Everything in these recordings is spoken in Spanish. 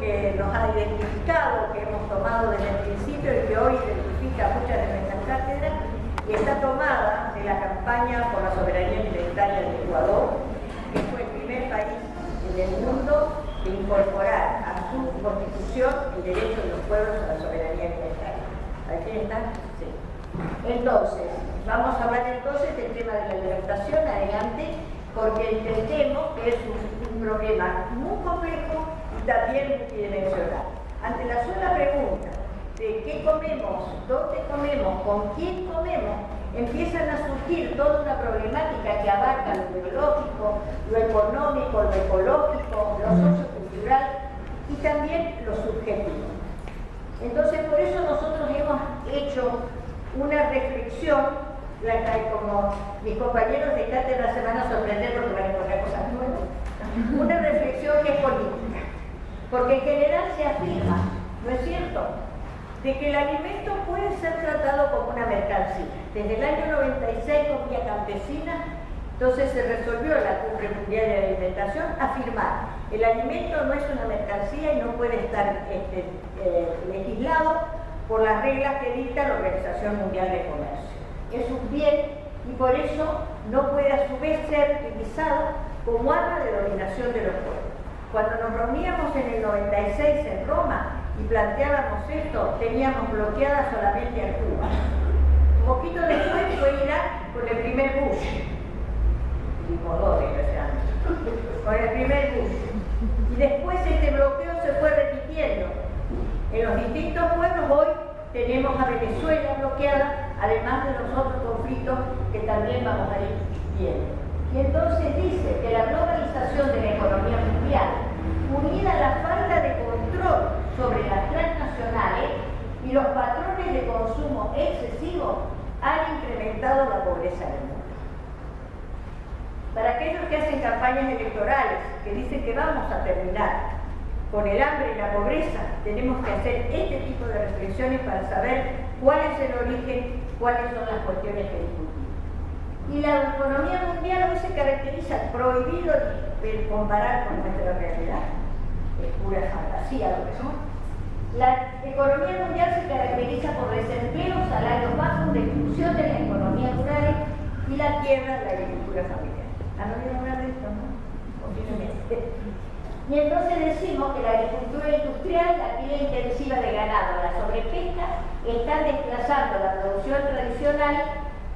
que nos ha identificado, que hemos tomado desde el principio y que hoy identifica muchas de nuestras cátedras, y está tomada de la campaña por la soberanía alimentaria del Ecuador, que fue el primer país en el mundo de incorporar a su constitución el derecho de los pueblos a la soberanía alimentaria. ¿Aquí está? Sí. Entonces, vamos a hablar entonces del tema de la alimentación adelante, porque entendemos que es un problema muy complejo y también multidimensional. Ante la sola pregunta de qué comemos, dónde comemos, con quién comemos, empiezan a surgir toda una problemática que abarca lo biológico, lo económico, lo ecológico, lo sociocultural y también lo subjetivo. Entonces, por eso nosotros hemos hecho una reflexión, como mis compañeros de cátedra se van a sorprender porque van a encontrar cosas nuevas, una reflexión que es política, porque en general se afirma, ¿no es cierto?, de que el alimento puede ser tratado como una mercancía. Desde el año 96 con Vía Campesina, entonces se resolvió la Cumbre Mundial de la Alimentación afirmar el alimento no es una mercancía y no puede estar legislado por las reglas que dicta la Organización Mundial de Comercio. Es un bien y por eso no puede a su vez ser utilizado como arma de dominación de los pueblos. Cuando nos reuníamos en el 96 en Roma y planteábamos esto, teníamos bloqueada solamente a Cuba. Un poquito después fue Irak con el primer Bush, con el primer Bush. Y después este bloqueo se fue repitiendo. En los distintos pueblos hoy tenemos a Venezuela bloqueada, además de los otros conflictos que también vamos a ir viendo. Y entonces dice que la globalización de la economía mundial, unida a la falta de control sobre las transnacionales y los patrones de consumo excesivos, han incrementado la pobreza en el mundo. Para aquellos que hacen campañas electorales, que dicen que vamos a terminar con el hambre y la pobreza, tenemos que hacer este tipo de reflexiones para saber cuál es el origen, cuáles son las cuestiones que discutimos. Y la economía mundial hoy se caracteriza, prohibido de comparar con nuestra realidad, es pura fantasía lo que son. La economía mundial se caracteriza por desempleo, salarios bajos, destrucción de las economías rurales y la quiebra de la agricultura familiar. ¿Han oído hablar de esto, no? Posiblemente. Y entonces decimos que la agricultura industrial, la cría intensiva de ganado, la sobrepesca, están desplazando la producción tradicional,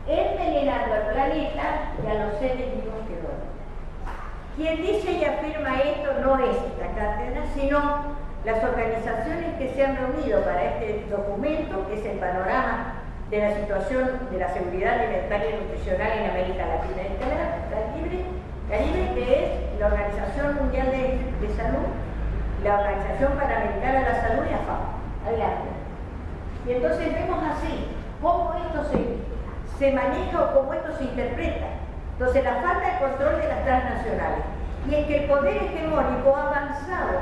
envenenando al planeta y a los seres vivos que lo habitan. Quien dice y afirma esto no es esta cátedra, sino las organizaciones que se han reunido para este documento, que es el panorama de la situación de la seguridad alimentaria y nutricional en América Latina y Caribe, que es la Organización Mundial de Salud, la Organización Panamericana de la Salud y la FAO. Adelante. Y entonces vemos así cómo esto se maneja o cómo esto se interpreta. Entonces la falta de control de las transnacionales y es que el poder hegemónico ha avanzado,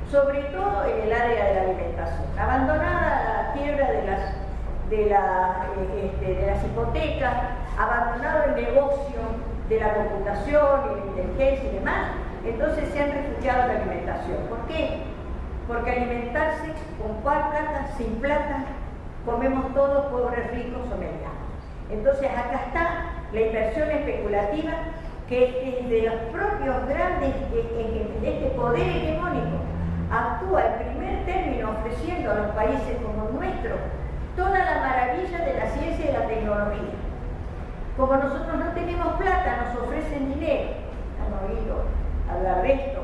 sobre todo en el área de la alimentación, abandonada la quiebra de las hipotecas, abandonado el negocio de la computación y la inteligencia y demás, entonces se han refugiado en la alimentación. ¿Por qué? Porque alimentarse con cuál plata, sin plata, comemos todos, pobres, ricos o medianos. Entonces acá está la inversión especulativa que desde los propios grandes, este poder hegemónico, actúa en primer término ofreciendo a los países como el nuestro toda la maravilla de la ciencia y la tecnología. Como nosotros no tenemos plata, nos ofrecen dinero. Han oído hablar de esto.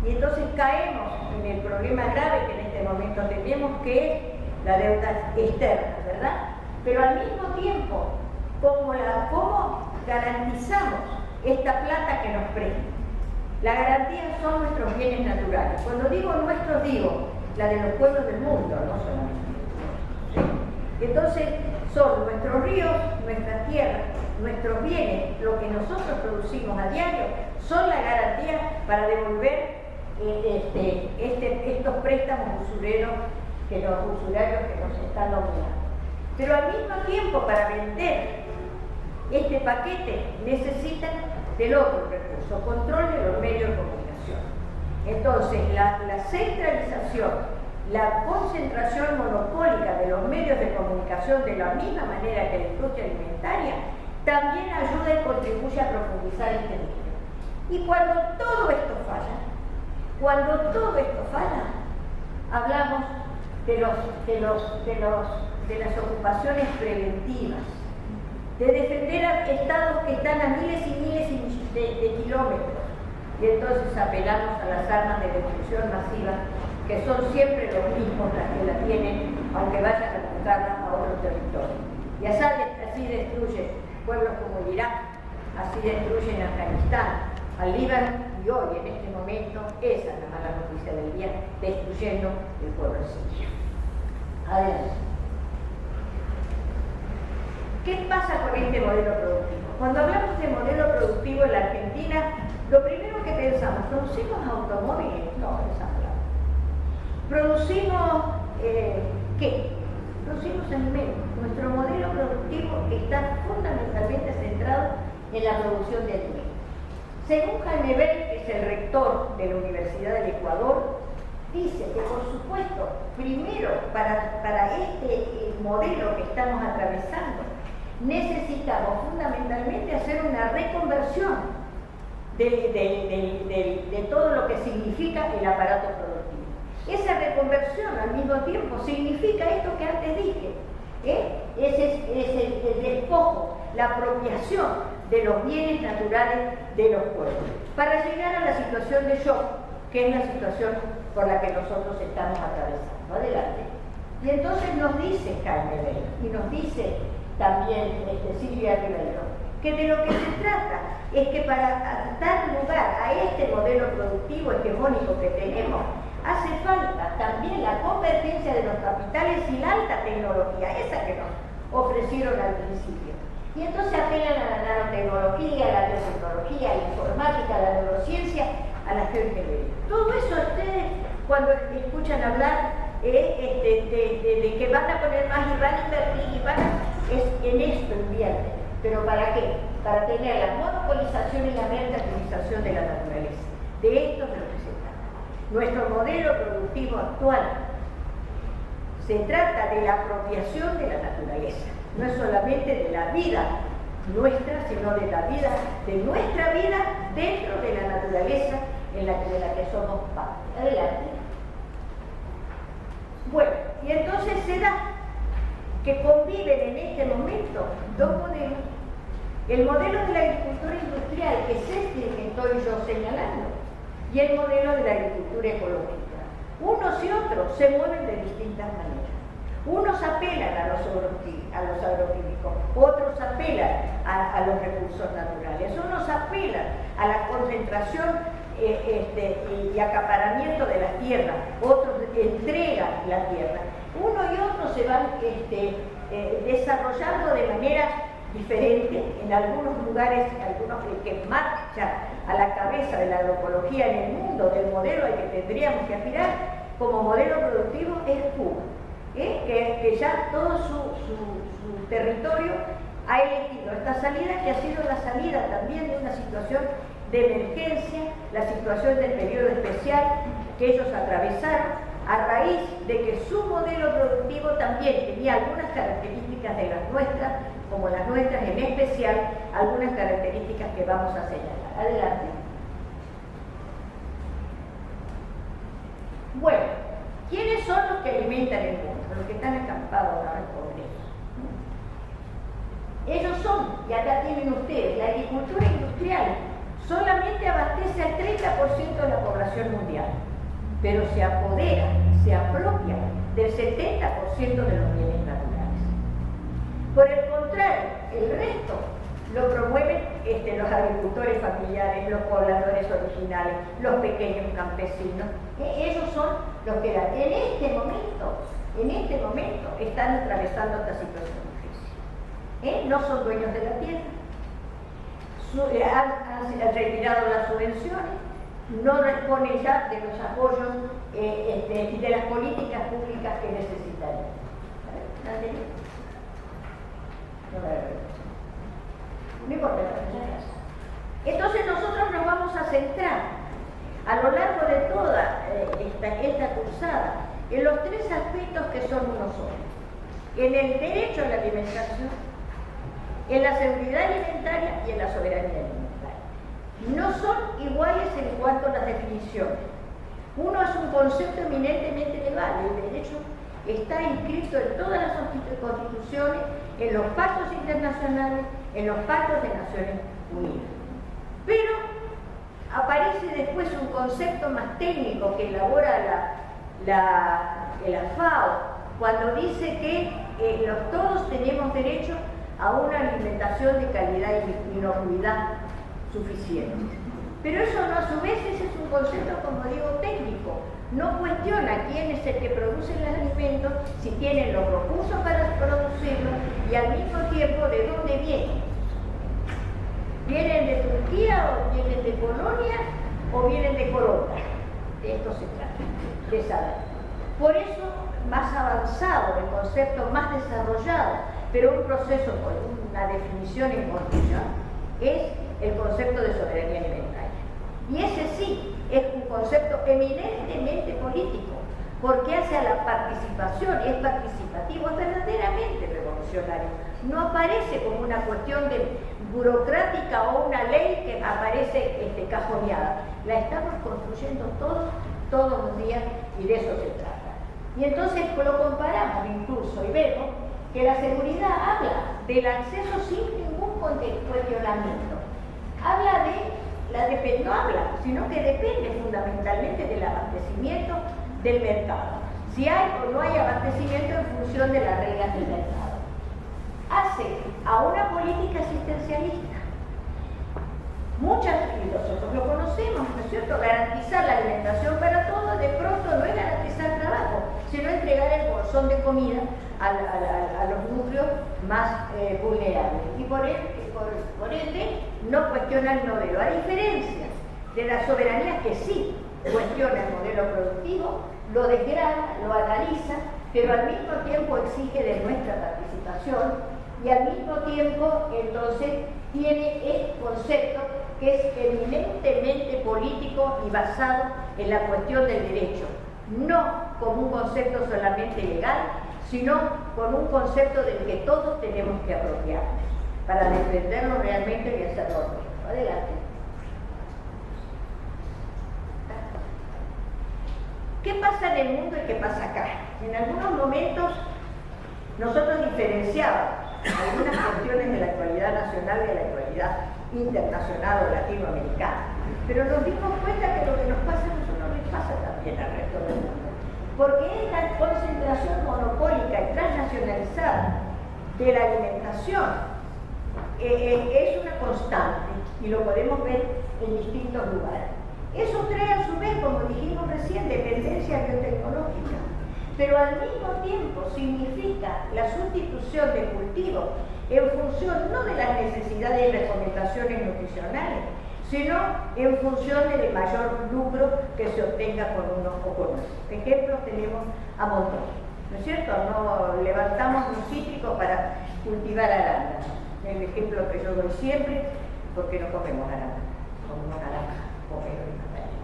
Y entonces caemos en el problema grave que en este momento tenemos, que es la deuda externa, ¿verdad? Pero al mismo tiempo, ¿cómo garantizamos esta plata que nos prestan? La garantía son nuestros bienes naturales. Cuando digo nuestros, digo la de los pueblos del mundo, no solamente. ¿Sí? Entonces, son nuestros ríos, nuestras tierras, nuestros bienes, lo que nosotros producimos a diario, son la garantía para devolver estos préstamos usurarios que nos están dominando. Pero al mismo tiempo, para vender este paquete, necesitan del otro recurso, control de los medios de comunicación. Entonces, la centralización, la concentración monopólica de los medios de comunicación de la misma manera que la industria alimentaria, también ayuda y contribuye a profundizar este nivel. Y cuando todo esto falla, hablamos de las ocupaciones preventivas, de defender a estados que están a miles y miles de kilómetros, y entonces apelamos a las armas de destrucción masiva, que son siempre los mismos las que la tienen, aunque vayan a buscarla a otro territorio. Y así destruyen pueblos como el Irak, así destruyen Afganistán, al Líbano, y hoy, en este momento, esa es la mala noticia del día, destruyendo el pueblo sirio. Adelante. ¿Qué pasa con este modelo productivo? Cuando hablamos de modelo productivo en la Argentina, lo primero que pensamos, ¿producimos automóviles? No, esa palabra. ¿Producimos qué? Producimos alimentos. Nuestro modelo productivo está fundamentalmente centrado en la producción de alimentos. Según Jaime Bell, que es el rector de la Universidad del Ecuador, dice que, por supuesto, primero, para este modelo que estamos atravesando, necesitamos fundamentalmente hacer una reconversión de todo lo que significa el aparato productivo. Esa reconversión, al mismo tiempo, significa esto que antes dije, es el despojo, la apropiación de los bienes naturales de los pueblos, para llegar a la situación de shock, que es la situación por la que nosotros estamos atravesando. Adelante. Y entonces nos dice Jaime Bell, y nos dice también Silvia Ribeiro, que de lo que se trata es que para dar lugar a este modelo productivo hegemónico que tenemos, hace falta también la convergencia de los capitales y la alta tecnología, esa que nos ofrecieron al principio. Y entonces apelan a la nanotecnología, a la biotecnología, a la informática, a la neurociencia, a la geoingeniería. Todo eso ustedes, cuando escuchan hablar de que van a poner más y van a invertir, en esto invierten. ¿Pero para qué? Para tener la monopolización y la mercantilización de la naturaleza. De esto es de lo que se trata. Nuestro modelo productivo actual se trata de la apropiación de la naturaleza. No es solamente de la vida nuestra, sino de la vida, de nuestra vida dentro de la naturaleza de la que somos parte. Adelante. Bueno, y entonces se da que conviven en este momento dos modelos. El modelo de la agricultura industrial, que es este que estoy yo señalando, y el modelo de la agricultura ecológica. Unos y otros se mueven de distintas maneras. Unos apelan a los agroquímicos, otros apelan a los recursos naturales, unos apelan a la concentración y acaparamiento de las tierras, otros entregan la tierra. Uno y otro se van desarrollando de manera diferente. En algunos lugares, que marcha a la cabeza de la agroecología en el mundo, del modelo al que tendríamos que aspirar como modelo productivo, es Cuba, que ya todo su territorio ha elegido esta salida, que ha sido la salida también de una situación de emergencia, la situación del periodo especial que ellos atravesaron, a raíz de que su modelo productivo también tenía algunas características de las nuestras, como las nuestras en especial, algunas características que vamos a señalar. Adelante. Bueno, ¿quiénes son los que alimentan el mundo? Los que están acampados ahora en el Congreso. Ellos son, y acá tienen ustedes, la agricultura industrial solamente abastece al 30% de la población mundial, pero se apodera, se apropia del 70% de los bienes naturales. Por el contrario, el resto lo promueven los agricultores familiares, los pobladores originales, los pequeños campesinos. Ellos son los que en este momento están atravesando esta situación difícil. No son dueños de la tierra, han retirado las subvenciones, no responden ya de los apoyos y de las políticas públicas que necesitarían. No importa, entonces nosotros nos vamos a centrar a lo largo de toda esta cursada, en los tres aspectos que son uno solo: en el derecho a la alimentación, en la seguridad alimentaria y en la soberanía alimentaria. No son iguales en cuanto a las definiciones. Uno es un concepto eminentemente legal. El derecho está inscrito en todas las constituciones, en los pactos internacionales, en los pactos de Naciones Unidas. Pero aparece después un concepto más técnico que elabora la FAO, cuando dice que todos tenemos derecho a una alimentación de calidad y inocuidad suficiente. Pero eso no, a su vez, ese es un concepto, como digo, técnico. No cuestiona quién es el que produce los alimentos, si tienen los recursos para producirlos y al mismo tiempo de dónde vienen. ¿Vienen de Turquía o vienen de Polonia o vienen de Colombia? De esto se trata, de saber. Por eso, más avanzado, el concepto más desarrollado, pero un proceso con una definición en constitución, es el concepto de soberanía alimentaria. Y ese sí es un concepto eminentemente político, porque hace a la participación, es participativo, es verdaderamente revolucionario. No aparece como una cuestión burocrática o una ley que aparece cajoneada. La estamos construyendo todos los días, y de eso se trata. Y entonces lo comparamos incluso y vemos que la seguridad habla del acceso sin ningún cuestionamiento. Habla no habla, sino que depende fundamentalmente del abastecimiento del mercado. Si hay o no hay abastecimiento en función de las reglas del mercado. Hace a una política asistencialista. Y nosotros lo conocemos, ¿no es cierto? Garantizar la alimentación para todos, de pronto no es garantizar trabajo, sino entregar el bolsón de comida a los núcleos más vulnerables. Y por ende, no cuestiona el modelo, a diferencia de la soberanía que sí cuestiona el modelo productivo, lo desgrana, lo analiza, pero al mismo tiempo exige de nuestra participación y al mismo tiempo entonces tiene este concepto que es eminentemente político y basado en la cuestión del derecho, no como un concepto solamente legal, sino con un concepto del que todos tenemos que apropiarnos para defenderlo realmente y hacerlo nuestro. Adelante. ¿Qué pasa en el mundo y qué pasa acá? En algunos momentos nosotros diferenciábamos algunas cuestiones de la actualidad nacional de la actualidad internacional o latinoamericana, pero nos dimos cuenta que lo que nos pasa a nosotros les pasa también al resto del mundo, porque esta concentración monopólica y transnacionalizada de la alimentación es una constante y lo podemos ver en distintos lugares. Eso trae a su vez, como dijimos recién, dependencia biotecnológica, pero al mismo tiempo significa la sustitución de cultivos en función no de las necesidades y recomendaciones nutricionales, sino en función del mayor lucro que se obtenga con unos o con otros. Ejemplos tenemos a montón, ¿no es cierto? No levantamos un cítrico para cultivar arándanos. El ejemplo que yo doy siempre, porque no comemos arándanos, comemos naranja, pomelo y mandarina.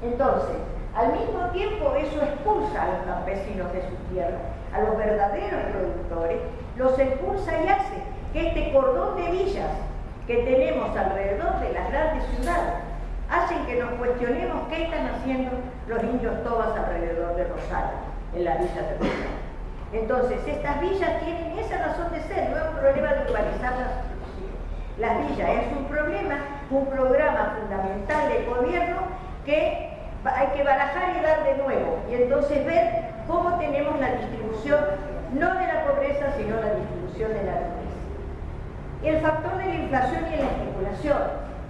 Entonces, al mismo tiempo eso expulsa a los campesinos de su tierra, a los verdaderos productores, los expulsa y hace que este cordón de villas que tenemos alrededor de las grandes ciudades hacen que nos cuestionemos qué están haciendo los indios tobas alrededor de Rosario, en la villa de Rosario. Entonces, estas villas tienen esa razón de ser, no es un problema de urbanizar las villas, es un programa fundamental del gobierno que hay que barajar y dar de nuevo, y entonces ver cómo tenemos la distribución, no de la pobreza, sino la distribución de la riqueza. El factor de la inflación y la especulación,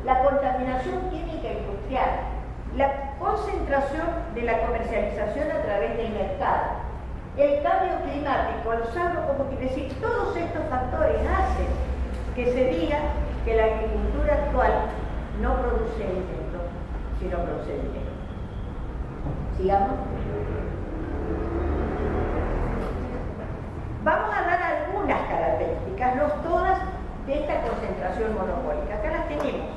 la contaminación química industrial, la concentración de la comercialización a través del mercado, el cambio climático, los hablo como quiere decir, todos estos factores hacen que se diga que la agricultura actual no produce alimento, sino produce dinero. Sigamos. Vamos a dar algunas características, no todas, de esta concentración monopólica. Acá las tenemos.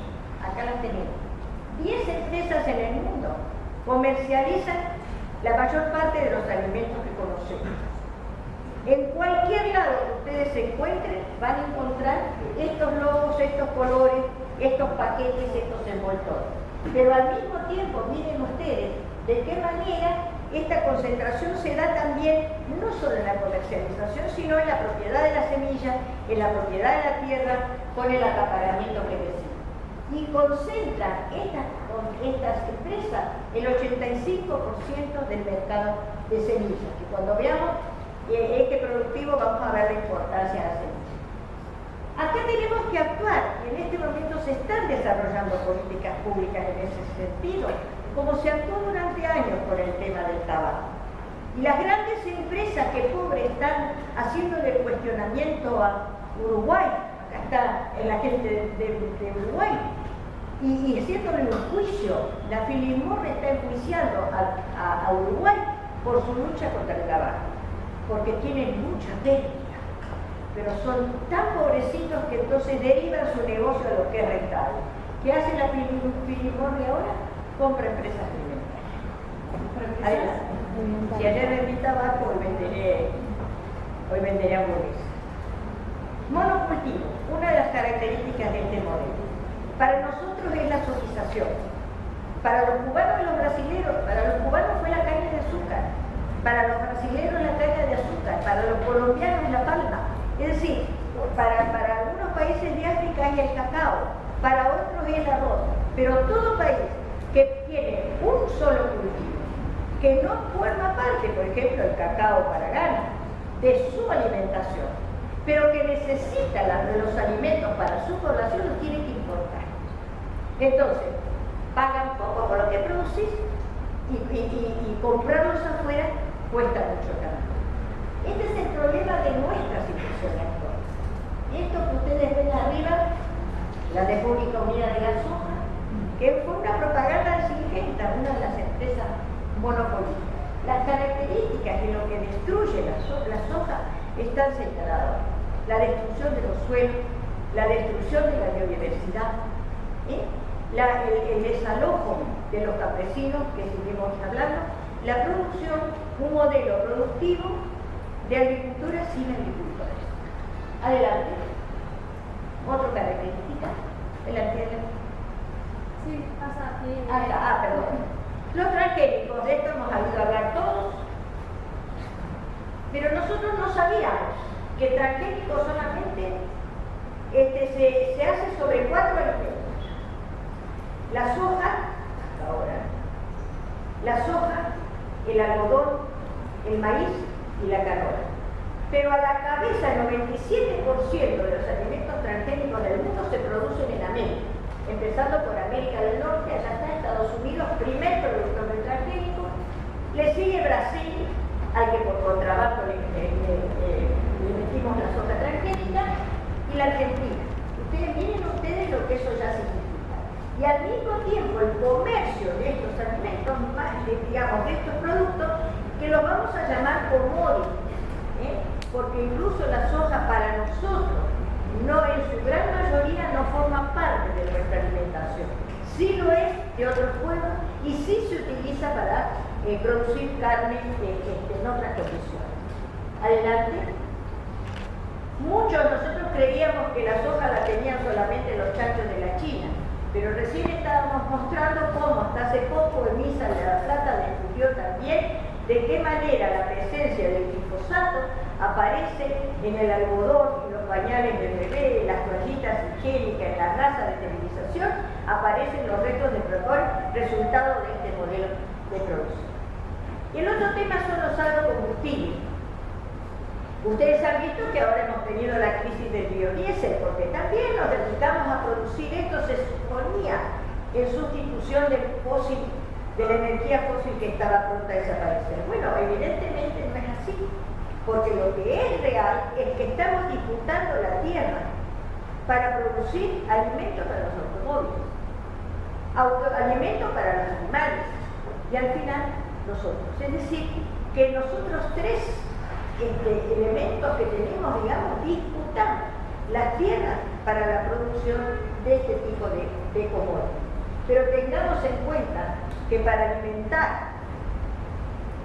10 empresas en el mundo comercializan la mayor parte de los alimentos que conocemos. En cualquier lado que ustedes se encuentren, van a encontrar estos logos, estos colores, estos paquetes, estos envoltorios. Pero al mismo tiempo, miren ustedes de qué manera esta concentración se da también no solo en la comercialización, sino en la propiedad de la semilla, en la propiedad de la tierra, con el acaparamiento que decimos. Y concentran estas empresas el 85% del mercado de semillas, que cuando veamos este productivo vamos a ver la importancia de la semilla. Acá tenemos que actuar, y en este momento se están desarrollando políticas públicas en ese sentido, como se actuó durante años con el tema del tabaco. Y las grandes empresas que pobres están haciéndole el cuestionamiento a Uruguay, acá está la gente de Uruguay, y haciéndole un juicio, la Philip Morris está enjuiciando a Uruguay por su lucha contra el tabaco, porque tienen mucha técnica, pero son tan pobrecitos que entonces derivan su negocio a lo que es rentable. ¿Qué hace la Philip Morris ahora? Compra empresas alimentarias. Adelante. Si ayer vendí tabaco, hoy venderé hamburguesas. Monocultivo, una de las características de este modelo. Para nosotros es la sofización. Para los cubanos y los brasileños, para los cubanos fue la caña de azúcar, para los brasileños la caña de azúcar, para los colombianos la palma. Es decir, para algunos países de África es el cacao, para otros es el arroz, pero todo país que tiene un solo cultivo, que no forma parte, por ejemplo, el cacao para Ghana, de su alimentación, pero que necesita de los alimentos para su población, los tiene que importar. Entonces, pagan poco por lo que producís y comprarlos afuera cuesta mucho trabajo. Este es el problema de nuestra situación actual. Esto que ustedes ven arriba, la República Unida de la Soja, que fue una propaganda de Singenta, una de las empresas monopólicas. Las características de lo que destruye la soja están señaladas. La destrucción de los suelos, la destrucción de la biodiversidad, el desalojo de los campesinos, que seguimos hablando, la producción, un modelo productivo de agricultura sin agricultores. Adelante. Otra característica. Adelante. Sí, pasa aquí. Acá, perdón. Los transgénicos, de esto hemos oído hablar todos, pero nosotros no sabíamos que transgénicos solamente se hace sobre 4 alimentos. La soja, hasta ahora, la soja, el algodón, el maíz y la canola. Pero a la cabeza, el 97% de los alimentos transgénicos del mundo se producen en América, empezando por América del Norte, allá está Estados Unidos, primer productor de transgénicos, le sigue Brasil, al que por contrabando le metimos la soja transgénica, y la Argentina. Miren ustedes lo que eso ya significa. Y al mismo tiempo el comercio de estos alimentos, digamos, de estos productos, que los vamos a llamar commodities, porque incluso la soja para nosotros, no en su gran mayoría, no forma parte de nuestra alimentación. Sí lo es de otros pueblos y sí se utiliza para producir carne en otras condiciones. Adelante. Muchos de nosotros creíamos que la soja la tenían solamente los chanchos de la China, pero recién estábamos mostrando cómo hasta hace poco Emisa de la Plata discutió también de qué manera la presencia del glifosato aparece en el algodón, en los pañales del bebé, en las toallitas higiénicas, en las gasas de esterilización, aparecen los restos de petróleo, resultado de este modelo de producción. Y el otro tema son los agrocombustibles. Ustedes han visto que ahora hemos tenido la crisis del biodiesel, porque también nos dedicamos a producir esto, se suponía en sustitución del fósil, de la energía fósil que estaba pronta a desaparecer. Bueno, evidentemente no es así, porque lo que es real es que estamos disputando la tierra para producir alimentos para los automóviles, alimentos para los animales y al final nosotros. Es decir, que nosotros tres elementos que tenemos, digamos, disputan las tierras para la producción de este tipo de commodities. Pero tengamos en cuenta que para alimentar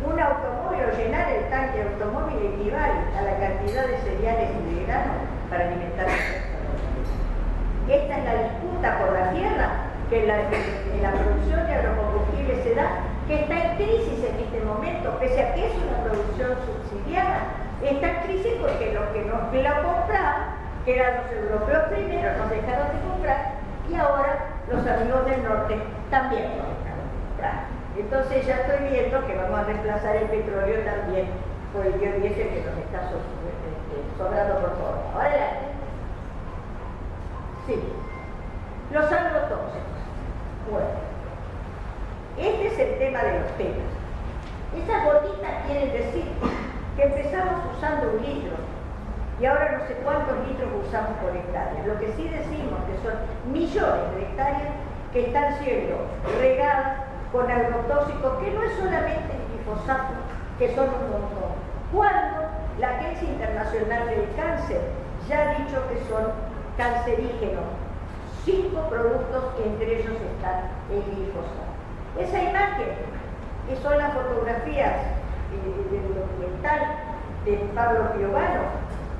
un automóvil o llenar el tanque de automóvil equivale a la cantidad de cereales y de granos para alimentar a nuestra población. Esta es la disputa por la tierra que en la producción de agrocombustibles se da, que está en crisis en este momento, pese a que es una producción subsidiada. Está en crisis porque los que nos la compraban, que eran los europeos primero, nos dejaron de comprar, y ahora los amigos del norte también nos dejaron de comprar. Entonces ya estoy viendo que vamos a reemplazar el petróleo también por el biodiesel que nos está sobrando por todo. Ahora, sí, los agrotóxicos. Bueno, este es el tema de los temas. Esas gotitas quieren decir que empezamos usando 1 litro y ahora no sé cuántos litros usamos por hectárea. Lo que sí decimos que son millones de hectáreas que están siendo regadas con agrotóxicos, que no es solamente el glifosato, que son un montón. Cuando la Agencia Internacional del Cáncer ya ha dicho que son cancerígenos, 5 productos, entre ellos está el glifosato. Esa imagen, que son las fotografías del documental de Pablo Piovano,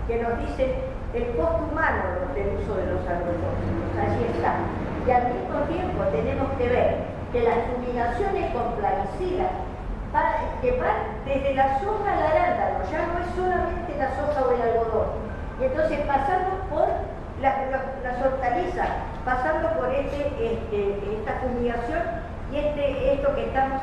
que nos dicen el costo humano del uso de los agrotóxicos. Allí está. Y al mismo tiempo tenemos que ver que las fumigaciones con plaguicidas que van desde la soja al arándano, ya no es solamente la soja o el algodón. Y entonces pasando por las hortalizas, pasando por esta fumigación y esto que estamos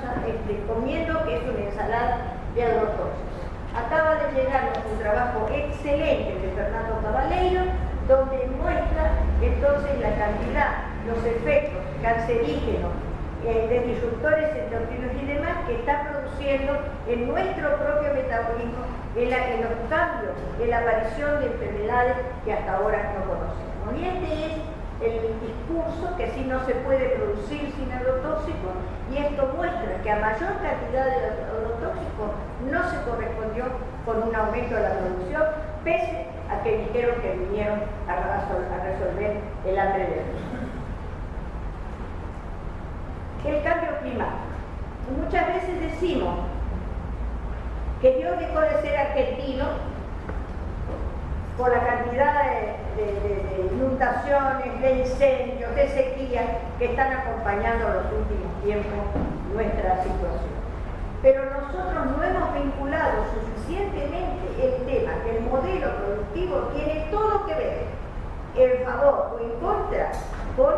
comiendo, que es una ensalada de agrotóxicos. Acaba de llegar un trabajo excelente de Fernando Cabaleiro, donde muestra entonces la cantidad, los efectos cancerígenos de disruptores endocrinos y demás que está produciendo en nuestro propio metabolismo, en los cambios, en la aparición de enfermedades que hasta ahora no conocemos. Y este es el discurso que sí no se puede producir sin agrotóxicos, y esto muestra que a mayor cantidad de agrotóxicos no se correspondió con un aumento de la producción, pese a que dijeron que vinieron a resolver el hambre del mundo. El cambio climático. Muchas veces decimos que Dios dejó de ser argentino por la cantidad de inundaciones, de incendios, de sequías que están acompañando en los últimos tiempos nuestra situación. Pero nosotros no hemos vinculado suficientemente el tema que el modelo productivo tiene todo que ver en favor o en contra con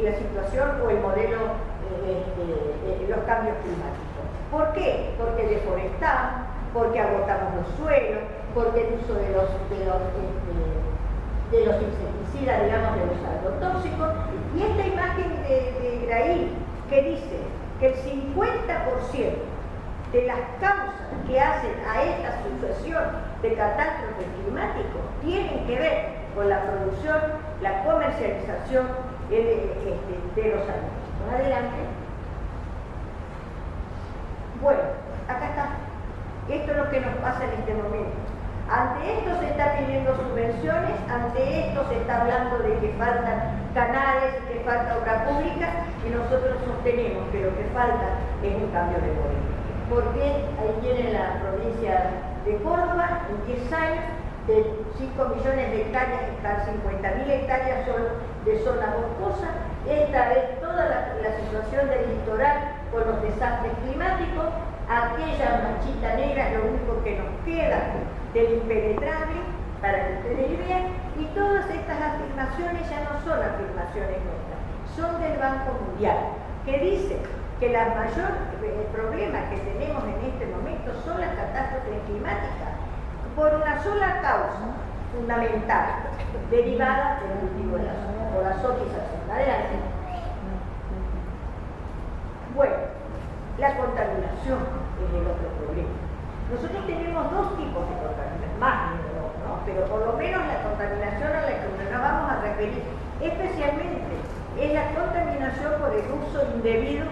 la situación o el modelo de los cambios climáticos. ¿Por qué? Porque deforestamos, porque agotamos los suelos, porque el uso de los insecticidas, digamos, de los agrotóxicos, y esta imagen de Grail que dice que el 50% de las causas que hacen a esta sucesión de catástrofes climáticos tienen que ver con la producción, la comercialización de los alimentos. Adelante. Bueno, acá está. Esto es lo que nos pasa en este momento. Ante esto se está pidiendo subvenciones, ante esto se está hablando de que faltan canales, que falta obra pública, y nosotros sostenemos que lo que falta es un cambio de modelo. Porque ahí tiene la provincia de Córdoba, en 10 años, de 5 millones de hectáreas, están 50.000 hectáreas solo de zona boscosa. Esta es toda la situación del litoral con los desastres climáticos. Aquella manchita negra es lo único que nos queda del impenetrable, para que ustedes vean, y todas estas afirmaciones ya no son afirmaciones nuestras, son del Banco Mundial, que dice que el mayor problema que tenemos en este momento son las catástrofes climáticas, por una sola causa fundamental, derivada del cultivo de la soja, o la sojización. Adelante. Bueno, la contaminación es el otro problema. Nosotros tenemos 2 tipos de contaminación, más de 2, ¿no? Pero por lo menos la contaminación a la que nos vamos a referir especialmente es la contaminación por el uso indebido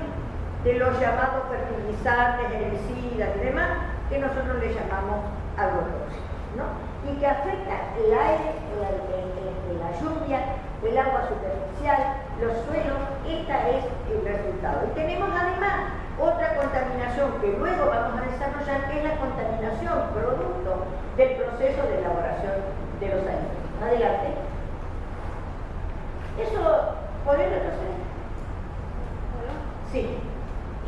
de los llamados fertilizantes, herbicidas y demás, que nosotros le llamamos agrotóxicos, ¿no? Y que afecta el aire, la lluvia, el agua superficial, los suelos, esta es el resultado. Y tenemos además otra contaminación que luego vamos a desarrollar, que es la contaminación producto del proceso de elaboración de los alimentos. Adelante. Eso, ¿podés retroceder? Sí.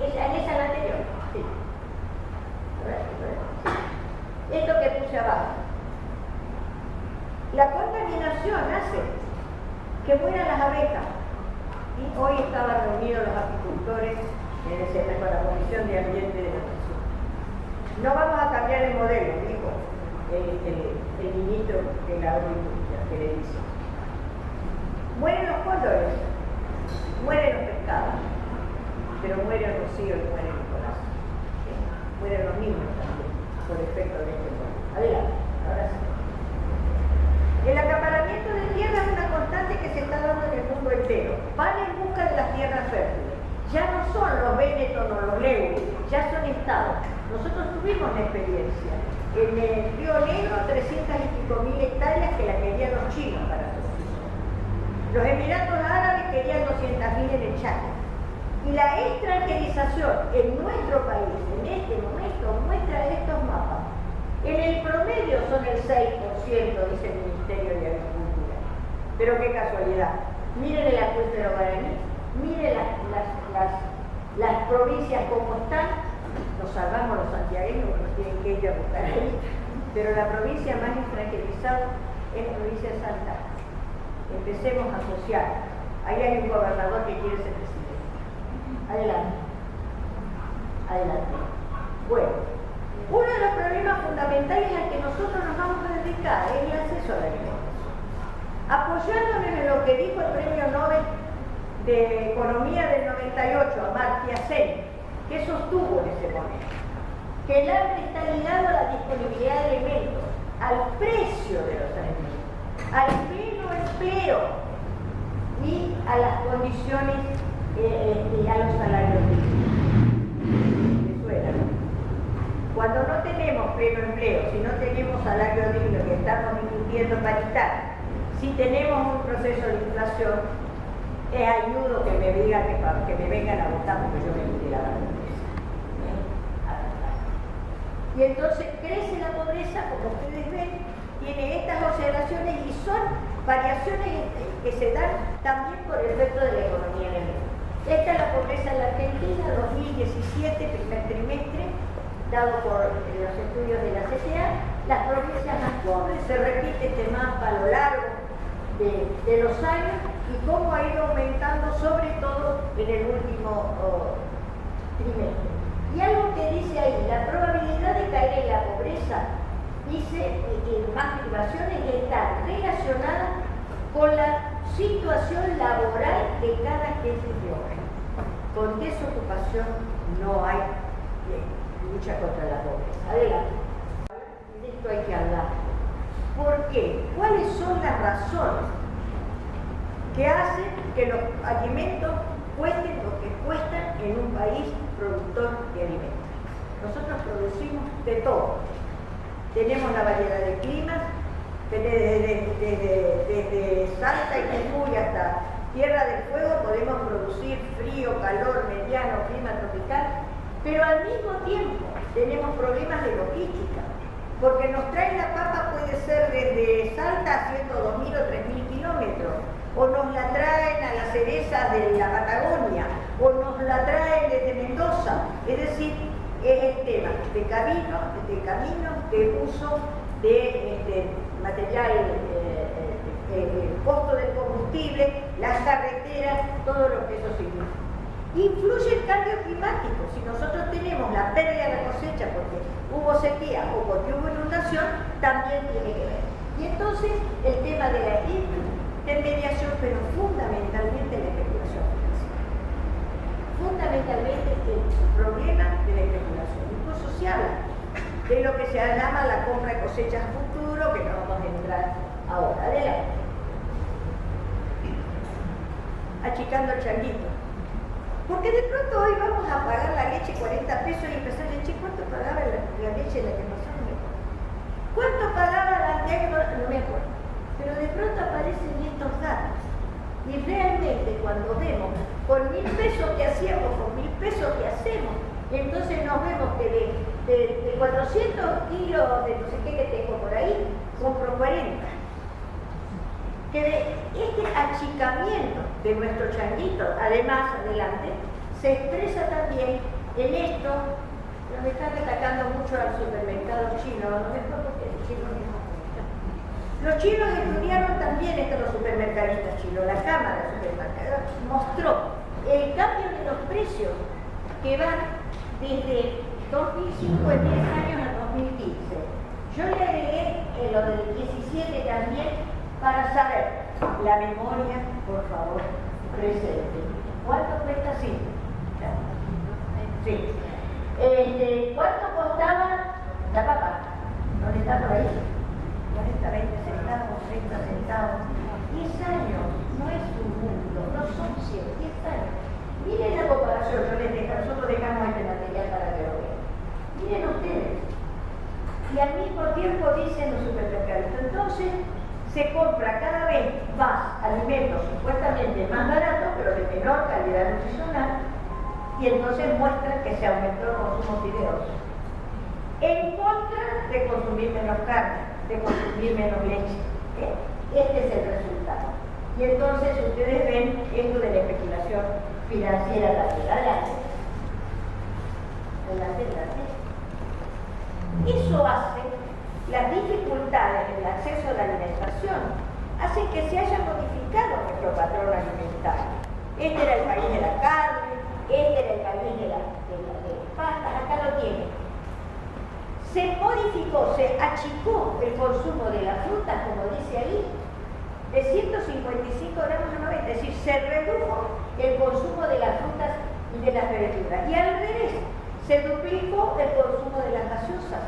En esa la anterior. Sí. Esto que puse abajo. La contaminación hace que mueran las abejas. Y hoy estaban reunidos los apicultores en con la Comisión de Ambiente de la Nación. No vamos a cambiar el modelo, dijo el ministro de la Agricultura, que le dice. Mueren los cóndores, mueren los pescados, pero muere el rocío y muere el corazón. Mueren los niños también, por efecto de este modelo. Adelante, ahora sí. El acaparamiento de tierra es una constante que se está dando en el mundo entero. Van en busca de las tierras fértiles. Ya no son los Benetton o los Lewis, ya son estados. Nosotros tuvimos la experiencia. En el Río Negro, 300 y pico mil hectáreas que la querían los chinos para sus hijos. Los Emiratos Árabes querían 200.000 en el Chaco. Y la extranjerización en nuestro país, en este momento, muestra estos mapas. En el promedio son el 6%, dice el Ministerio de Agricultura. Pero qué casualidad. Miren el acuífero guaraní, miren las provincias como están. Nos salvamos los santiagueños porque nos tienen que ir a buscar ahí. Pero la provincia más extranjerizada es la provincia de Salta. Empecemos a asociar. Ahí hay un gobernador que quiere ser presidente. Adelante. Adelante. Bueno, uno de los problemas fundamentales al que nosotros nos vamos a dedicar es el acceso a la alimentación. Apoyándonos en lo que dijo el Premio Nobel de Economía del 98, Amartya Sen, que sostuvo en ese momento, que el hambre está ligado a la disponibilidad de alimentos, al precio de los alimentos, al pleno empleo y a las condiciones y a los salarios dignos. ¿Suena, no? Cuando no tenemos pleno empleo, si no tenemos salario digno y estamos discutiendo paritaria, si tenemos un proceso de inflación, ayudo que me digan que me vengan a votar porque yo me quité la pobreza. Y entonces crece la pobreza, como ustedes ven, tiene estas oscilaciones y son variaciones que se dan también por el efecto de la economía en el mundo. Esta es la pobreza en la Argentina, 2017, primer trimestre, dado por los estudios de la CTA. Las provincias más pobres, se repite este mapa a lo largo de los años y cómo ha ido aumentando, sobre todo en el último trimestre. Y algo que dice ahí, la probabilidad de caer en la pobreza, dice en más privaciones, está relacionada con la situación laboral de cada jefe de obra. Con desocupación no hay lucha contra la pobreza. Adelante. De esto hay que hablar. ¿Por qué? ¿Cuáles son las razones que hacen que los alimentos cuesten lo que cuestan en un país productor de alimentos? Nosotros producimos de todo. Tenemos la variedad de climas, desde Salta y Jujuy hasta Tierra del Fuego podemos producir frío, calor, mediano, clima tropical, pero al mismo tiempo tenemos problemas de logística, porque nos traen la papa, puede ser desde Salta haciendo 2.000 o 3.000 kilómetros, o nos la traen a las cerezas de la Patagonia, o nos la traen desde Mendoza. Es decir, es el tema de caminos, de uso de material, el costo del combustible, las carreteras, todo lo que eso significa. Influye el cambio climático. Si nosotros tenemos la pérdida de la cosecha porque hubo sequía o porque hubo inundación, también tiene que ver. Y entonces el tema de la intermediación, pero fundamentalmente la especulación financiera. Fundamentalmente el problema de la especulación. Incluso se habla de lo que se llama la compra de cosechas a futuro, que no vamos a entrar ahora. Adelante. Achicando el changuito. Porque de pronto hoy vamos a pagar la leche 40 pesos y empezar a decir ¿cuánto pagaba la leche la que pasó? No me acuerdo. ¿Cuánto pagaba la negro? No me acuerdo. Pero de pronto aparecen estos datos. Y realmente cuando vemos con 1.000 pesos que hacíamos, con 1.000 pesos que hacemos, entonces nos vemos que de 400 kilos de no sé qué que tengo por ahí, compro 40. Que de este achicamiento de nuestro changuito, además, adelante, se expresa también en esto. Me están atacando mucho al supermercado chino, no sé por qué el chino no. Los chinos estudiaron también esto, los supermercadistas chinos, la Cámara de Supermercados mostró el cambio de los precios que van desde 2005 en 10 años a 2015. Yo le agregué lo del 17 también para saber la memoria, por favor, presente. ¿Cuánto cuesta? Sí. Sí. ¿Cuánto costaba la papa? ¿Dónde está por ahí? 40, 20 centavos, 30 centavos. 10 años, no es un mundo, no son 100, 10 años. Miren la comparación, nosotros dejamos este material para que lo vean. Miren ustedes. Y al mismo tiempo dicen los supermercados. Entonces, se compra cada vez más alimentos supuestamente más baratos, pero de menor calidad nutricional, y entonces muestran que se aumentó el consumo fideoso. En contra de consumir menos carne, de consumir menos leche. Este es el resultado. Y entonces ustedes ven esto de la especulación financiera lateral. Eso hace las dificultades en el acceso a la alimentación, hacen que se haya modificado nuestro patrón alimentario. Este era el país de la carne, este era el país de las pastas, acá lo tienen. Se modificó, se achicó el consumo de la fruta, como dice ahí, de 155 gramos a 90, es decir, se redujo el consumo de las frutas y de las verduras. Y al revés, se duplicó el consumo de las gaseosas.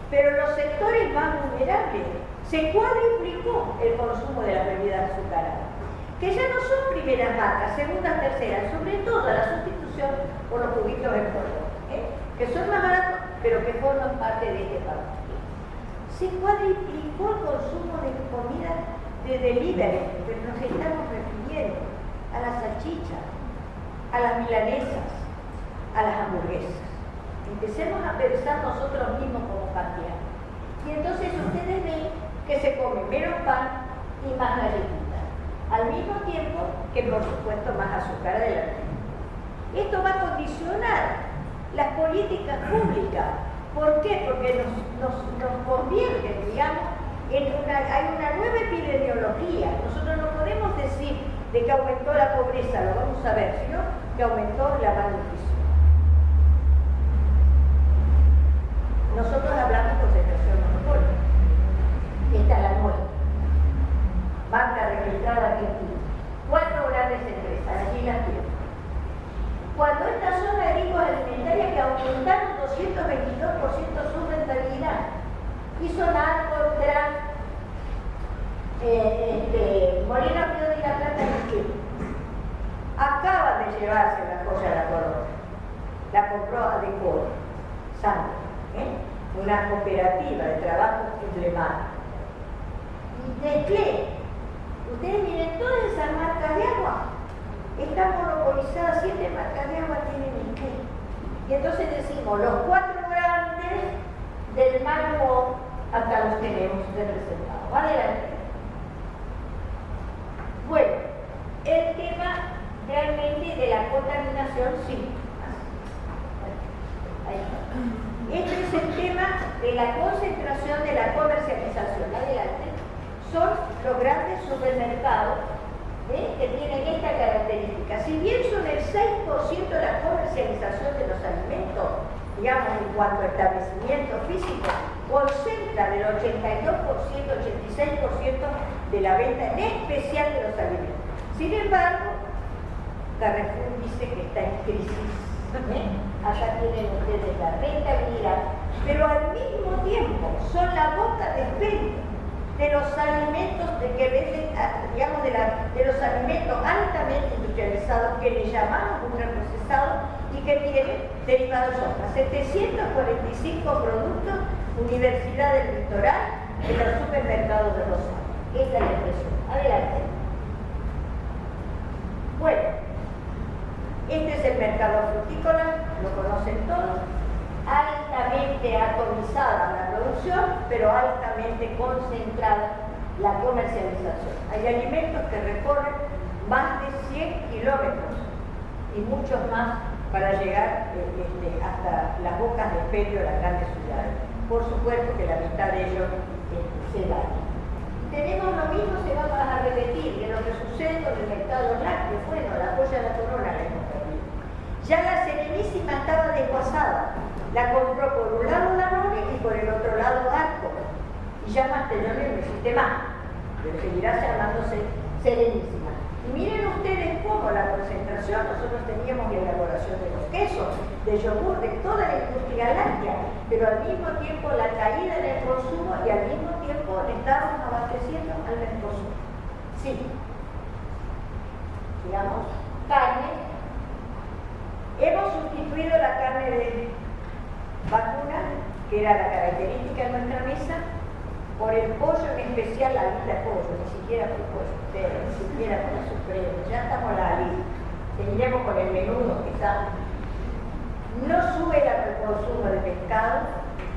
Pero los sectores más vulnerables, se cuadruplicó el consumo de las bebidas azucaradas, que ya no son primeras marcas, segundas, terceras, sobre todo la sustitución por los juguitos en polvo, que son más baratos, pero que forman parte de este paquete. Se cuadruplicó el consumo de comida de delivery, pero nos estamos refiriendo a las salchichas, a las milanesas, a las hamburguesas. Empecemos a pensar nosotros mismos como cambiar. Y entonces ustedes ven que se come menos pan y más galletitas, al mismo tiempo que por supuesto más azúcar adelante. Esto va a condicionar las políticas públicas. ¿Por qué? Porque nos convierte, digamos, hay una nueva epidemiología. Nosotros no podemos decir de que aumentó la pobreza, lo vamos a ver, sino que aumentó la malnutrición. Nosotros hablamos de concentración monopólica. Esta es la nuestra. Marca registrada Argentina. 4 grandes empresas, allí las tienen. Cuando estas son agrícolas alimentarias que aumentaron 222% su rentabilidad, hizo Narco, Trump, Molina Río de la Plata y Chile. Acaban de llevarse la joya de la corona. La compró Adecor, Santos, una cooperativa de trabajo emblemática. Y Nestlé, ustedes miren todas esas marcas de agua. Están monopolizadas, 7 marcas de agua tienen Nestlé. Y entonces decimos, los 4 grandes del marco acá los tenemos representados. Adelante. Bueno, el tema realmente de la contaminación, sí. Ahí está. Este es el tema de la concentración de la comercialización. Adelante. Son los grandes supermercados que tienen esta característica. Si bien son el 6% de la comercialización de los alimentos, digamos, en cuanto a establecimiento físico, concentra del 82%, 86% de la venta, en especial de los alimentos. Sin embargo, Carrefour dice que está en crisis. Allá tienen ustedes la rentabilidad, pero al mismo tiempo son la boca de frente de los alimentos que venden, digamos, de los alimentos altamente industrializados que le llamamos ultraprocesados y que tienen derivados otros. 745 productos, Universidad del Litoral, en los supermercados de Rosario. Esta es la impresión. Adelante. Este es el mercado frutícola, lo conocen todos, altamente atomizada la producción, pero altamente concentrada la comercialización. Hay alimentos que recorren más de 100 kilómetros y muchos más para llegar hasta las bocas de expendio de las grandes ciudades. Por supuesto que la mitad de ellos se daña. Tenemos lo mismo, se va a repetir, de lo que sucede con el mercado lácteo. Bueno, la joya de la corona la hemos perdido. Ya la Serenísima estaba desguazada. La compró por un lado Danone y por el otro lado Arco. Y ya Mastellone no existe más, pero seguirá llamándose Serenísima. Y miren ustedes cómo la concentración, nosotros teníamos la elaboración de los quesos, de yogur, de toda la industria láctea, pero al mismo tiempo la caída en el consumo y al mismo tiempo estábamos abasteciendo al Mercosur. Sí. Digamos, carne. Hemos sustituido la carne de vacuna, que era la característica de nuestra mesa, por el pollo, en especial la alita de pollo, ni siquiera por pollo, ni siquiera por la suprema, ya estamos la alita. Seguiremos con el menudo, quizás. No sube el consumo de pescado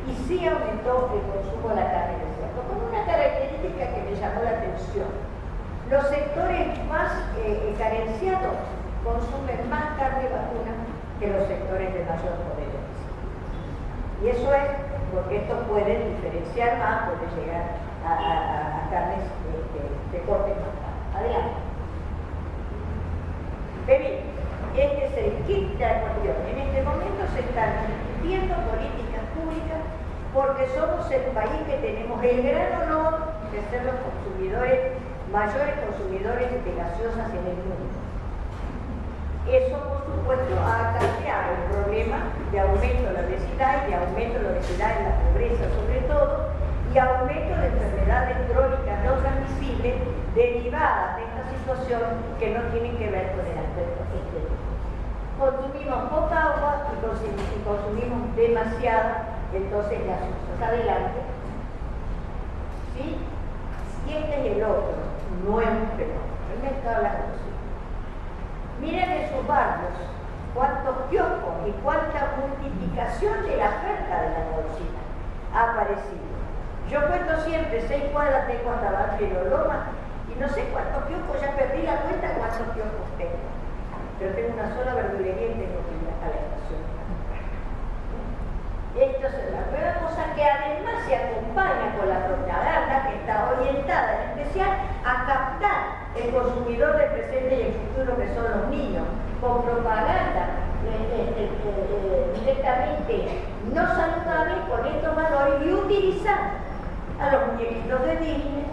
y sí aumentó el consumo de la carne de cerdo, con una característica que me llamó la atención. Los sectores más carenciados consumen más carne vacuna que los sectores de mayor poder adquisitivo. Y eso es porque estos pueden diferenciar más, pueden llegar a carnes de corte más caro. Adelante. Bebé, este es el kit de la cuestión. En este momento se están discutiendo políticas públicas porque somos el país que tenemos el gran honor de ser los consumidores, mayores consumidores de gaseosas en el mundo. Eso, por supuesto, ha acarreado el problema de aumento de la obesidad y de aumento de la obesidad en la pobreza, sobre todo, y aumento de enfermedades crónicas no transmisibles derivadas de esta situación que no tienen que ver con el aspecto estético. Consumimos poca agua y consumimos demasiada, entonces gaseosas. Adelante. ¿Sí? Y este es el otro nuevo fenómeno, el mercado de la consumo. Miren en sus barrios cuántos kioscos y cuánta multiplicación de la oferta de la golosina ha aparecido. Yo cuento siempre, 6 cuadras tengo hasta Barrio Loma y no sé cuántos kioscos, ya perdí la cuenta cuántos kioscos tengo. Pero tengo una sola verdulería y tengo que ir hasta la estación. Esto es la nueva cosa que además se acompaña con la propaganda que está orientada en especial a captar el consumidor del presente y el futuro, que son los niños, con propaganda directamente no saludable con estos valores y utilizar a los muñequitos de Disney,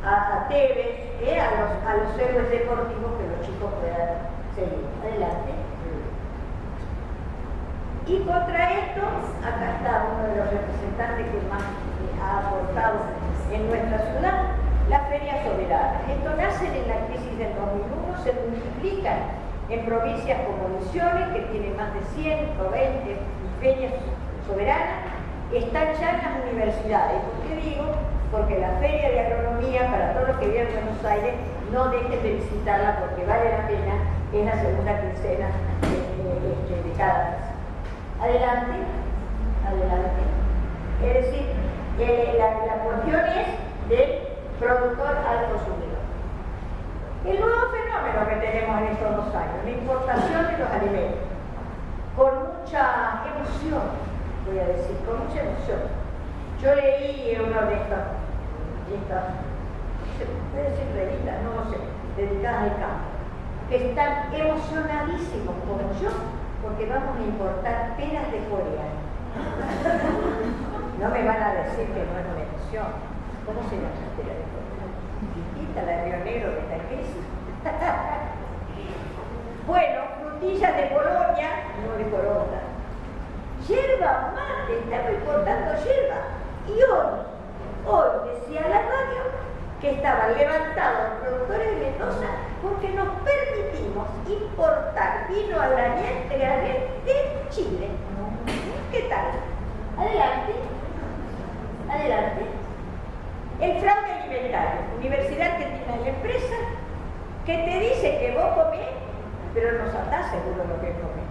a TV, a los héroes deportivos que los chicos puedan seguir. Adelante. Y contra esto, acá está uno de los representantes que más ha aportado en nuestra ciudad, las ferias soberanas. Esto nace en la crisis del 2001, se multiplican en provincias como Misiones, que tienen más de 120 ferias soberanas, están ya en las universidades. ¿Por qué digo? Porque la Feria de Agronomía, para todos los que viven en Buenos Aires, no dejen de visitarla porque vale la pena, es la segunda quincena de cada mes. Adelante, adelante. Es decir, la cuestión es del productor al consumidor. El nuevo fenómeno que tenemos en estos 2 años, la importación de los alimentos, con mucha emoción, voy a decir, con mucha emoción. Yo leí uno de estas, ¿se puede decir revistas? No lo sé, dedicadas al campo, que están emocionadísimos como yo, porque vamos a importar peras de Corea. No me van a decir que no es una emoción. ¿Cómo se llama la pera de Corea? Chiquita, la Río Negro de esta crisis. Bueno, frutillas de Polonia, no de Corona. Yerba mate, estamos importando yerba. Y hoy decía la radio que estaban levantados los productores de Mendoza porque nos permitimos importar vino a granel de Chile. ¿Qué tal? Adelante. Adelante. El fraude alimentario. Universidad Argentina de la Empresa, que te dice que vos comés pero no andás seguro lo que comes.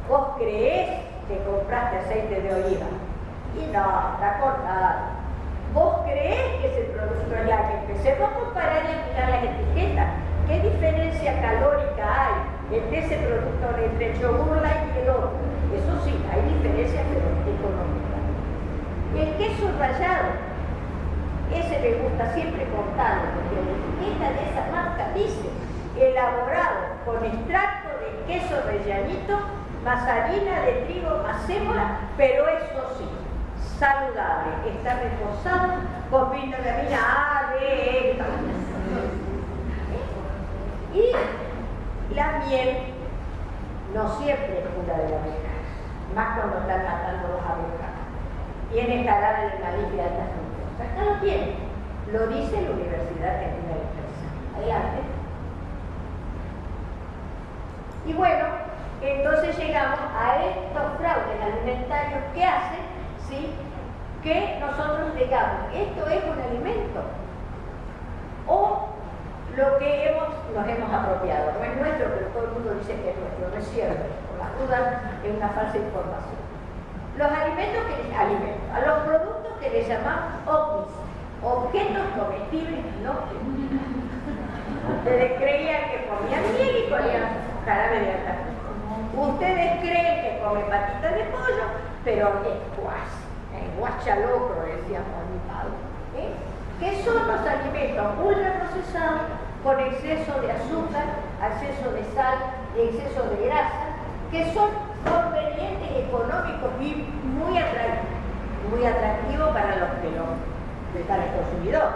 Vos creés que compraste aceite de oliva y no, está cortado. Vos creés que ese producto es la que empecemos a comparar y a mirar las etiquetas. ¿Qué diferencia calórica hay entre ese producto, entre el yogur light y el otro? Eso sí, hay diferencias, pero económicas. El queso rallado, ese me gusta siempre contarlo, porque la etiqueta de esa marca dice elaborado con extracto de queso rellanito, más harina de trigo, más sémola, pero eso sí, saludable, está reforzado con vitamina A, D, E. Y la miel no siempre es pura de la abeja, más cuando están matando los abejas. Tiene jarabe de maíz de altas fructosas. Acá lo tiene, lo dice la Universidad Argentina de Empresa. Adelante. Y bueno, entonces llegamos a estos fraudes alimentarios que hacen, ¿sí?, que nosotros digamos, esto es un alimento, o lo que nos hemos apropiado. No es nuestro, pero todo el mundo dice que es nuestro, no es cierto, por las dudas es una falsa información. Los alimentos a los productos que le llamamos OVNIs, objetos comestibles no. Ustedes creían que comían miel y comían jarabe de alta fructosa. Ustedes creen que comen patitas de pollo, pero es guachalocro, decíamos mi padre. ¿Qué son los alimentos ultraprocesados con exceso de azúcar, exceso de sal, exceso de grasa, que son convenientes, económicos y muy atractivos para para el consumidor,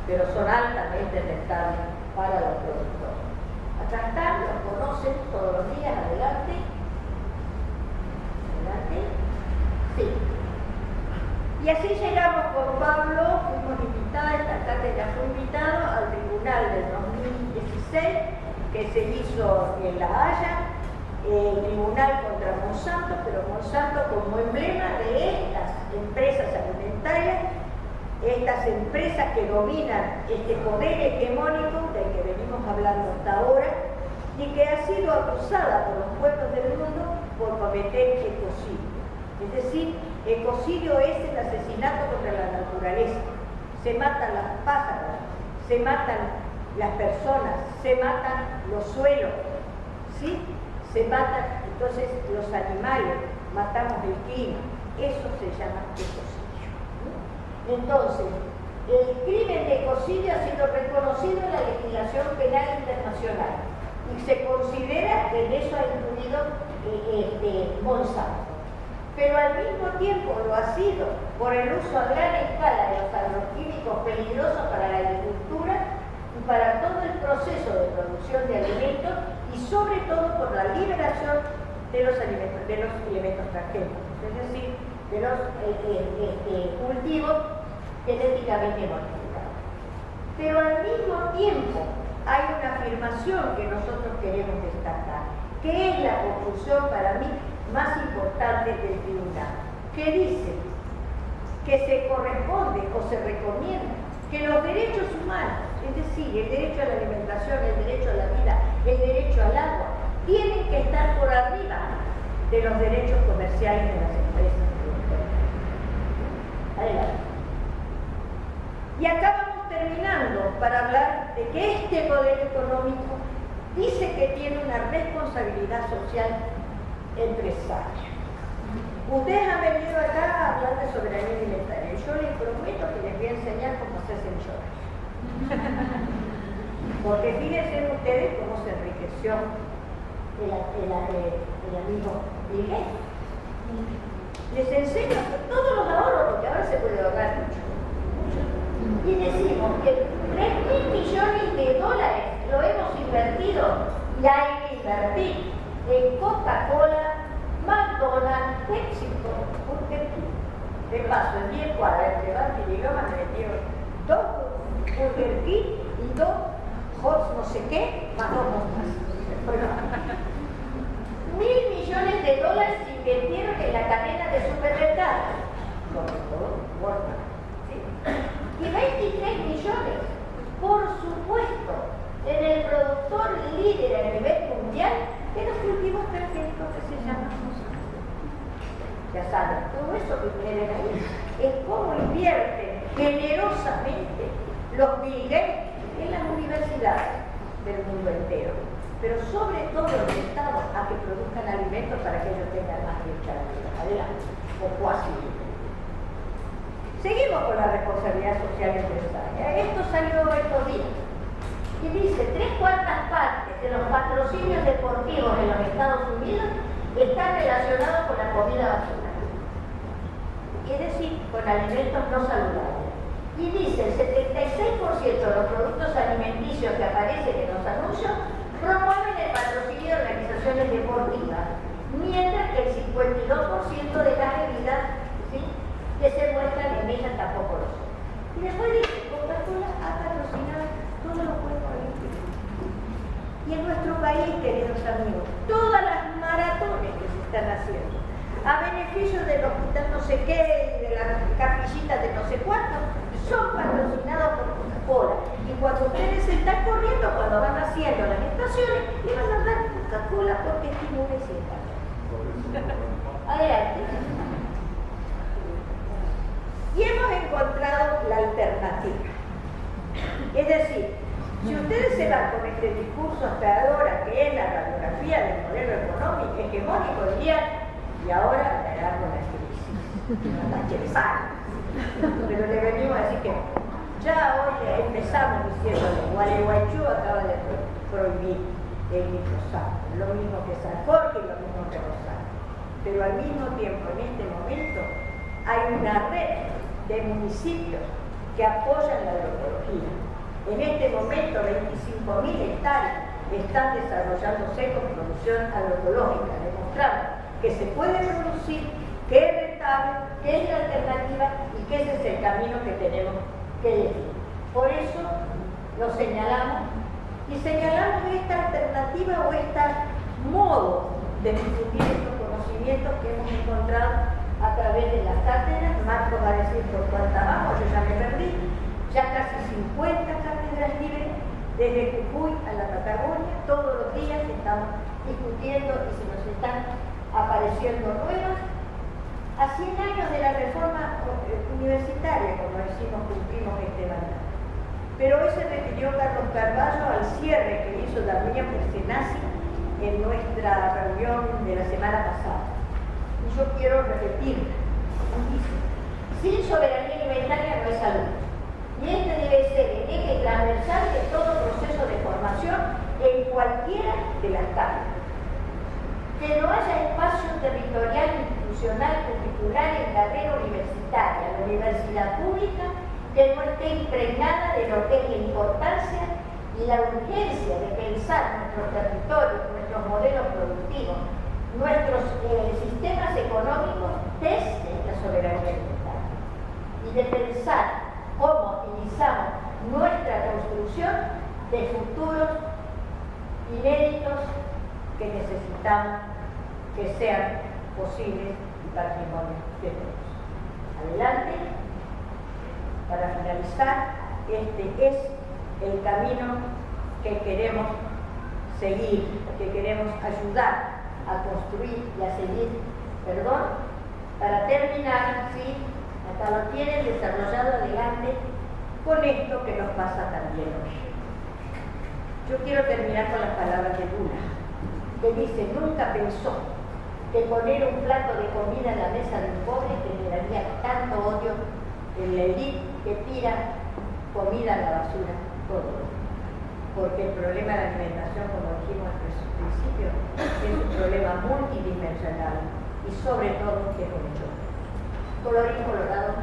pero son altamente rentables para los productores. Acá están, los conocen todos los días, adelante. Sí. Y así llegamos con Pablo, fuimos invitados, esta cátedra fue invitado al tribunal del 2016 que se hizo en La Haya, el tribunal contra Monsanto, pero Monsanto como emblema de estas empresas alimentarias, estas empresas que dominan este poder hegemónico del que venimos hablando hasta ahora y que ha sido acusada por los pueblos del mundo por cometer ecocidio. Es decir, ecocidio es el asesinato contra la naturaleza. Se matan los pájaros, se matan las personas, se matan los suelos, ¿sí? Se matan entonces los animales, matamos el clima. Eso se llama ecocidio. Entonces, el crimen de ecocidio ha sido reconocido en la legislación penal internacional y se considera que en eso ha incluido Monsanto. Pero al mismo tiempo lo ha sido por el uso a gran escala de los agroquímicos peligrosos para la agricultura y para todo el proceso de producción de alimentos y sobre todo por la liberación de los elementos transgénicos, es decir, de los cultivos genéticamente modificados. Pero al mismo tiempo hay una afirmación que nosotros queremos destacar, que es la conclusión para mí más importante del tribunal, que dice que se corresponde o se recomienda que los derechos humanos, es decir, el derecho a la alimentación, el derecho a la vida, el derecho al agua, tienen que estar por arriba de los derechos comerciales de las empresas productoras. Adelante. Y acá vamos terminando para hablar de que este poder económico dice que tiene una responsabilidad social empresaria. Ustedes han venido acá a hablar de soberanía alimentaria y yo les prometo que les voy a enseñar cómo hacerse millones. Porque fíjense ustedes cómo se enriqueció el amigo Bill Gates. Les enseño todos los ahorros, porque ahora se puede ahorrar mucho. Y decimos que 3.000 millones de dólares lo hemos invertido y hay que invertir en Coca-Cola, McDonald's, PepsiCo, Burger King. De paso, en 10 cuadras entre Banco y Loma me metieron 2 Burger King y 2 Hot no sé qué, más 2 montas. 1.000 millones de dólares se invirtieron en la cadena de supermercados, sobre todo Walmart. ¿Sí? Y 23 millones, por supuesto, en el productor líder a nivel mundial eso que ustedes ven ahí, es cómo invierten generosamente los Bill Gates en las universidades del mundo entero, pero sobre todo orientados a que produzcan alimentos para que ellos tengan más rica la vida. Adelante, o cuasi. Seguimos con la responsabilidad social empresaria. Esto salió estos días. Y dice, 3/4 partes de los patrocinios deportivos en los Estados Unidos están relacionados con la comida basura. Es decir, con alimentos no saludables. Y dice, el 76% de los productos alimenticios que aparecen en los anuncios promueven el patrocinio de organizaciones deportivas, mientras que el 52% de las bebidas, ¿sí?, que se muestran en ellas tampoco lo son. Y después dice, Coca-Cola ha patrocinado todos los Juegos Olímpicos. Y en nuestro país, queridos amigos, todas las maratones que se están haciendo, a beneficio del hospital no sé qué y de la capillita de no sé cuánto, son patrocinados por Coca-Cola. Y cuando ustedes están corriendo, cuando van haciendo las estaciones, le van a dar Coca-Cola porque estimula ese estación. Adelante. Y hemos encontrado la alternativa. Es decir, si ustedes se van con este discurso hasta ahora, que es la radiografía del modelo económico hegemónico, dirían, y ahora le damos la crisis, no está interesante. Pero le venimos a decir que ya hoy empezamos diciendo que Gualeguaychú acaba de prohibir el glifosato, lo mismo que San Jorge y lo mismo que Rosario. Pero al mismo tiempo, en este momento, hay una red de municipios que apoyan la agroecología. En este momento, 25.000 hectáreas están desarrollándose con producción agroecológica, demostrando que se puede producir, que es rentable, que es la alternativa y que ese es el camino que tenemos que elegir. Por eso lo señalamos y señalamos esta alternativa o este modo de difundir estos conocimientos que hemos encontrado a través de las cátedras. Marcos va a decir por cuántas vamos, yo ya me perdí, ya casi 50 cátedras libres desde Jujuy a la Patagonia. Todos los días estamos discutiendo y se nos están apareciendo nuevas. A 100 años de la reforma universitaria, como decimos, cumplimos este mandato. Pero hoy se refirió Carlos Carvalho al cierre que hizo Damián Persenasi en nuestra reunión de la semana pasada. Y yo quiero repetir, dice, sin soberanía alimentaria no hay salud. Y este debe ser el eje transversal de todo proceso de formación en cualquiera de las cátedras. Que no haya espacio territorial, institucional, curricular en carrera universitaria, la universidad pública, que no esté impregnada de lo que es la importancia y la urgencia de pensar nuestros territorios, nuestros modelos productivos, nuestros sistemas económicos desde la soberanía alimentaria. Y de pensar cómo utilizamos nuestra construcción de futuros inéditos que necesitamos que sean posibles y patrimonio de todos. Adelante. Para finalizar, este es el camino que queremos seguir, que queremos ayudar a construir y a seguir. Para terminar, ¿sí?, acá lo tienen desarrollado adelante con esto que nos pasa también hoy. Yo quiero terminar con las palabras de Lula, que dice, nunca pensó que poner un plato de comida en la mesa de un pobre generaría tanto odio en la élite que tira comida a la basura todo. Porque el problema de la alimentación, como dijimos al principio, es un problema multidimensional y sobre todo es mucho. Colorín colorado,